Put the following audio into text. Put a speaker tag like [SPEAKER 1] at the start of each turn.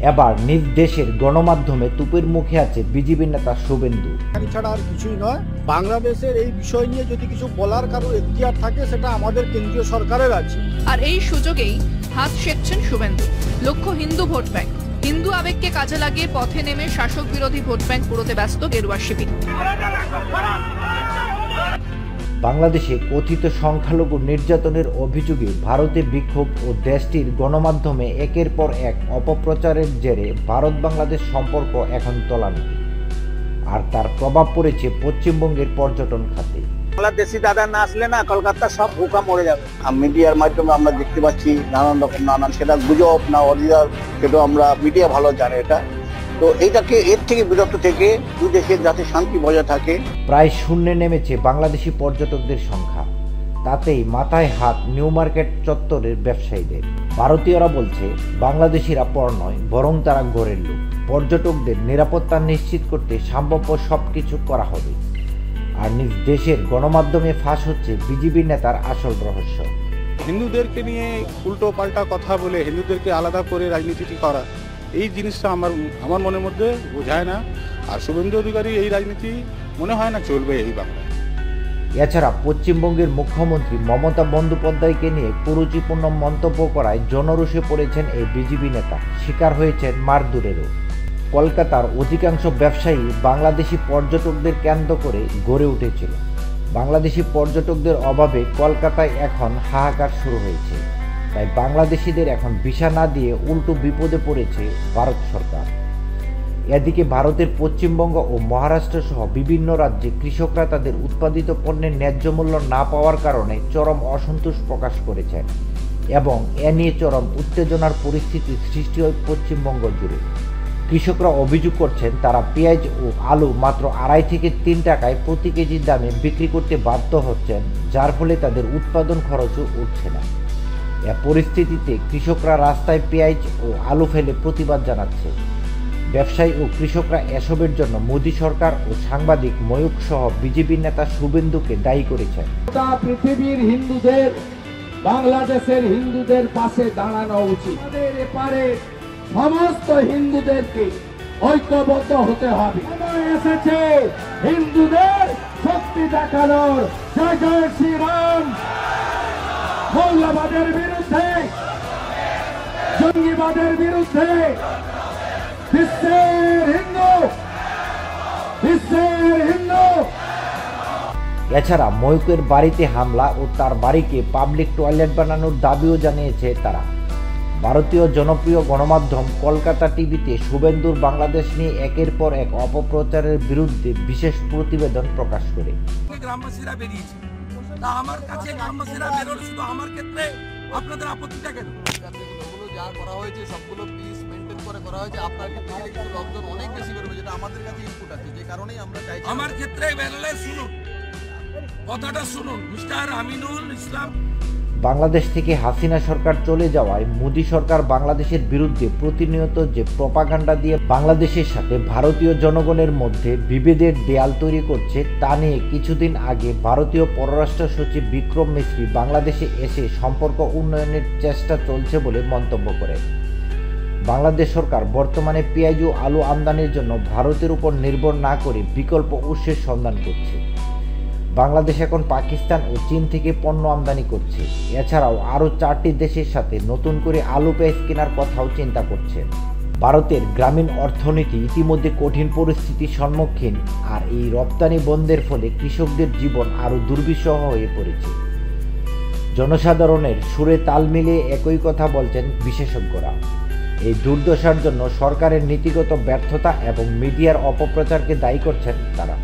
[SPEAKER 1] এবার নিজ দেশের গণমাধ্যমে তুপের মুখে আছে বিজেপি নেতা শুভেন্দু।
[SPEAKER 2] ছাড়া আর কিছুই নয়। বাংলাদেশের এই বিষয় নিয়ে যদি কিছু বলার কারো এখতিয়ার থাকে সেটা আমাদের কেন্দ্রীয় সরকারের আছে।
[SPEAKER 3] আর এই সুযোগেই হাত সেঁকছেন শুভেন্দু। লক্ষ্য হিন্দু ভোট ব্যাংক। হিন্দু আবেগকে কাজে লাগিয়ে পথে নেমে শাসক বিরোধী ভোট ব্যাংক পুরোতে ব্যস্ত গেরুয়া শিবির।
[SPEAKER 1] বাংলাদেশে কথিত সংখ্যালঘু নির্যাতনের অভিযোগে ভারতে বিক্ষোভ ও দেশটির গণমাধ্যমে একের পর এক অপপ্রচারের জেরে ভারত বাংলাদেশ সম্পর্ক এখন তলানিতে, আর তার প্রভাব পড়েছে পশ্চিমবঙ্গের পর্যটন খাতে।
[SPEAKER 4] বাংলাদেশি দাদা না আসলে না কলকাতা সব ভুকা মরে যাবে। মিডিয়ার মাধ্যমে আমরা দেখতে পাচ্ছি নানান রকম সেটা গুজব না অরিজিনাল, সেটা আমরা মিডিয়া ভালো জানে এটা। তো এইটাকে এর থেকে বিরত থেকে দুই দেশের যাতে শান্তি বজায় থাকে।
[SPEAKER 1] প্রায় শূন্যে নেমেছে বাংলাদেশি পর্যটকদের সংখ্যা, তাতেই মাথায় হাত নিউ মার্কেট চত্বরের ব্যবসায়ীদের। ভারতীয়রা বলছে বাংলাদেশিরা পর নয়, বরং তারা গড়ের লোক। পর্যটকদের নিরাপত্তা নিশ্চিত করতে সম্ভাব্য সবকিছু করা হবে। আর নিজ দেশের গণমাধ্যমে ফাঁস হচ্ছে বিজেপি নেতার আসল রহস্য।
[SPEAKER 2] হিন্দুদেরকে নিয়ে উল্টো পাল্টা কথা বলে হিন্দুদেরকে আলাদা করে রাজনীতি করা, এই জিনিসটা আমার মনের মধ্যে বোঝায় না। আর শুভেন্দু অধিকারী এই রাজনীতি মনে হয় না চলবে এই বাংলায়।
[SPEAKER 1] এছাড়া পশ্চিমবঙ্গের মুখ্যমন্ত্রী মমতা বন্দ্যোপাধ্যায়কে নিয়ে কুরুচিপূর্ণ মন্তব্য করায় জনরোষে পড়েছেন এই বিজেপি নেতা, শিকার হয়েছেন মারধরেরও। কলকাতার অধিকাংশ ব্যবসায়ী বাংলাদেশি পর্যটকদের কেন্দ্র করে গড়ে উঠেছিল। বাংলাদেশি পর্যটকদের অভাবে কলকাতায় এখন হাহাকার শুরু হয়েছে। তাই বাংলাদেশিদের এখন ভিসা না দিয়ে উল্টো বিপদে পড়েছে ভারত সরকার। এদিকে ভারতের পশ্চিমবঙ্গ ও মহারাষ্ট্র সহ বিভিন্ন রাজ্যে কৃষকরা তাদের উৎপাদিত পণ্যের ন্যায্য মূল্য না পাওয়ার কারণে চরম অসন্তোষ প্রকাশ করেছেন এবং এ নিয়ে চরম উত্তেজনার পরিস্থিতি সৃষ্টি হয় পশ্চিমবঙ্গ জুড়ে। কৃষকরা অভিযোগ করছেন তারা পেঁয়াজ ও আলু মাত্র 2.5 থেকে 3 টাকায় প্রতি কেজির দামে বিক্রি করতে বাধ্য হচ্ছেন, যার ফলে তাদের উৎপাদন খরচও উঠছে না। এ পরিস্থিতিতে কৃষকরা রাস্তায় পেঁয়াজ ও আলু ফেলে প্রতিবাদ জানাচ্ছে। ব্যবসায়ী ও কৃষকরা এসবের জন্য মোদী সরকার ও সাংবাদিক ময়ূক সহ বিজেপি নেতা শুভেন্দুকে দায়ী করেছেন।
[SPEAKER 5] পৃথিবীর হিন্দুদের, বাংলাদেশের হিন্দুদের পাশে দাঁড়ানো উচিত। এপারে সমস্ত হিন্দুদেরকে ঐক্যবদ্ধ হতে হবে। সময় এসেছে হিন্দুদের শক্তি দেখানোর। জয় জয় শ্রীরাম। মৌলবাদের বিরুদ্ধে, জঙ্গিবাদের বিরুদ্ধে বিশ্বের হিন্দু।
[SPEAKER 1] এছাড়া ময়ূকের বাড়িতে হামলা ও তার বাড়িকে পাবলিক টয়লেট বানানোর দাবিও জানিয়েছে তারা। ভারতীয় জনপ্রিয় গণমাধ্যম কলকাতা টিভিতে শুভেন্দুর বাংলাদেশ নিয়ে একের পর এক অপপ্রচারের বিরুদ্ধে বিশেষ প্রতিবেদন প্রকাশ করে।
[SPEAKER 6] গ্রামবাসীরা বেরিয়েছে, তা আমার কাছে গ্রামবাসীরা বেরোলে শুধু আমার ক্ষেত্রে আপনাদের আপত্তিটা কেন?
[SPEAKER 7] যা করা হয়েছে সবগুলো পিস মেনটেন করে করা হয়েছে। আপনার ক্ষেত্রে কিন্তু লোকজন অনেক বেশি বেরোবে, যেটা আমাদের কাছে ইনপুট আছে, যে কারণেই আমরা চাইছি।
[SPEAKER 6] আমার ক্ষেত্রে বেরোলে শুনুন, কথাটা শুনুন। মিস্টার আমিনুল ইসলাম।
[SPEAKER 1] বাংলাদেশ থেকে হাসিনা সরকার চলে যাওয়ায় মোদী সরকার বাংলাদেশের বিরুদ্ধে প্রতিনিয়ত যে প্রপাগান্ডা দিয়ে বাংলাদেশের সাথে ভারতীয় জনগণের মধ্যে বিভেদের দেয়াল তৈরি করছে, তা নিয়ে কিছুদিন আগে ভারতীয় পররাষ্ট্র সচিব বিক্রম মিশ্রি বাংলাদেশে এসে সম্পর্ক উন্নয়নের চেষ্টা চলছে বলে মন্তব্য করেন। বাংলাদেশ সরকার বর্তমানে পেঁয়াজ ও আলু আমদানির জন্য ভারতের উপর নির্ভর না করে বিকল্প উৎসের সন্ধান করছে। বাংলাদেশ এখন পাকিস্তান ও চীন থেকে পণ্য আমদানি করছে। এছাড়াও আরও 4টি দেশের সাথে নতুন করে আলু পেঁয়াজ কেনার কথাও চিন্তা করছে। ভারতের গ্রামীণ অর্থনীতি ইতিমধ্যে কঠিন পরিস্থিতির সম্মুখীন, আর এই রপ্তানি বন্ধের ফলে কৃষকদের জীবন আরও দুর্বিষহ হয়ে পড়েছে। জনসাধারণের সুরে তাল মিলিয়ে একই কথা বলছেন বিশেষজ্ঞরা। এই দুর্দশার জন্য সরকারের নীতিগত ব্যর্থতা এবং মিডিয়ার অপপ্রচারকে দায়ী করছেন তারা।